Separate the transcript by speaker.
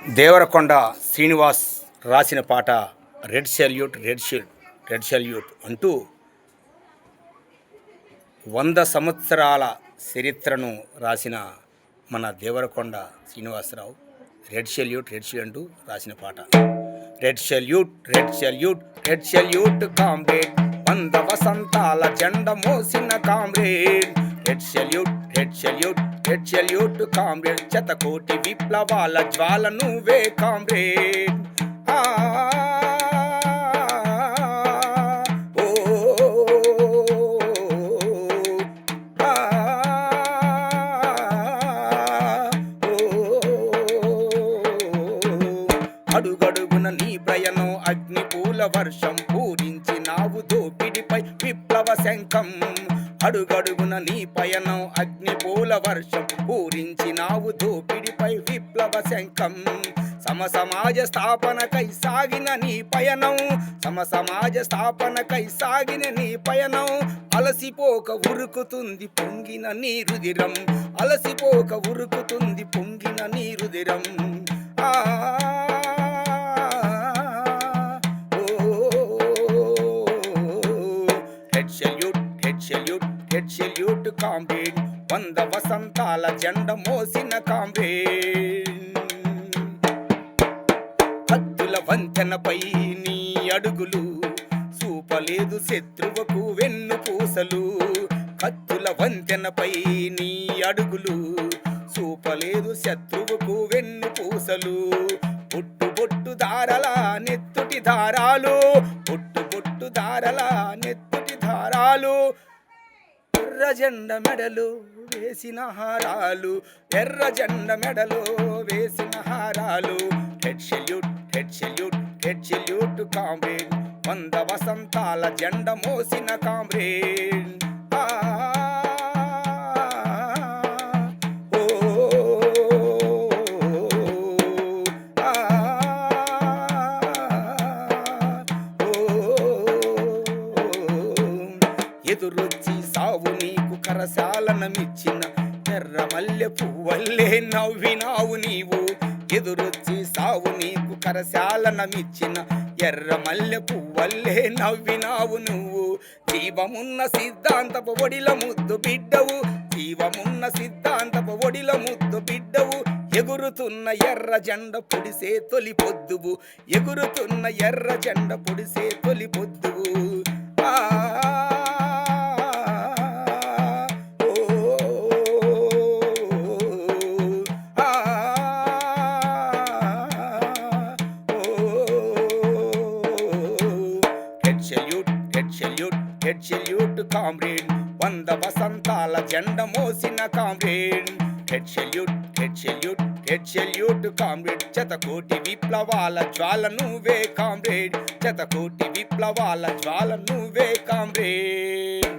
Speaker 1: దేవరకొండ శ్రీనివాస్ రాసిన పాట red salute red salute అంటూ 100 సంవత్సరాల చరిత్రను రాసిన మన దేవరకొండ శ్రీనివాసరావు రెడ్ సెల్యూట్ అంటూ రాసిన పాట. రెడ్ సెల్యూట్ కామ్రేడ్, 100 వసంతాల జెండ మోసిన కామ్రేడ్. రెడ్ సెల్యూట్ కామ్రేడ్, శతకోటి విప్లవాల జ్వాల నువ్వే కామ్రేడ్. అడుగడుగున నీ ప్రయాణం అగ్ని పూల వర్షం, పూరించినావు దోపిడిపై విప్లవ శంఖం. అడుగడుగున నీ పయనం అగ్ని పూల వర్షం, పూరించినావు దోపిడిపై విప్లవ శంఖం. సమాజ స్థాపనకై సాగిన నీ పయనం, సమాజ స్థాపనకై సాగిన నీ పయనం. అలసిపోక ఉరుకుతుంది పొంగిన నీ రుధిరం, అలసిపోక ఉరుకుతుంది పొంగిన నీ రుధిరం. రెడ్ సెల్యూట్ కామ్రేడ్, 100 వసంతాల జెండ మోసిన కామ్రేడ్. కత్తుల వంతెనపై నీ అడుగులు, చూపలేదు శత్రువుకు వెన్ను పూసలు. కత్తుల వంతెనపై నీ అడుగులు, చూపలేదు శత్రువుకు వెన్ను పూసలు. బొట్టు దారల నెత్తుటి దారాలు, బొట్టు దారల నెత్తుటి దారాలు. ఎర్ర జెండ మెడలు వేసిన హారాలు, ఎర్ర జెండ మెడలు వేసిన హారాలు. రెడ్ సెల్యూట్ కామ్రేడ్, 100 వసంతాల జెండ మోసిన కామ్రేడ్. ఎదురొచ్చి సావు నీకు కరశాలనమిచ్చిన ఎర్ర మల్లె పువ్వల్లే నవ్వినావు నీవు. ఎదురొచ్చి సావు నీకు కరశాలనమిచ్చిన ఎర్ర మల్లె పువ్వల్లే నవ్వినావు నువ్వు. జీవమున్న సిద్ధాంతపు ఒడిల ముద్దు బిడ్డవు, జీవమున్న సిద్ధాంతపు ఒడిల ముద్దు బిడ్డవు. ఎగురుతున్న ఎర్ర జెండ పొడిసే తొలి పొద్దువు, ఎగురుతున్న ఎర్ర జెండ పొడిసే తొలి పొద్దువు. రెడ్ సెల్యూట్ కామ్రేడ్, 100 వసంతాల జెండ మోసిన కామ్రేడ్. రెడ్ సెల్యూట్ కామ్రేడ్, శతకోటి విప్లవాల జ్వాల నువ్వే కామ్రేడ్. శతకోటి విప్లవాల జ్వాల నువ్వే కామ్రేడ్.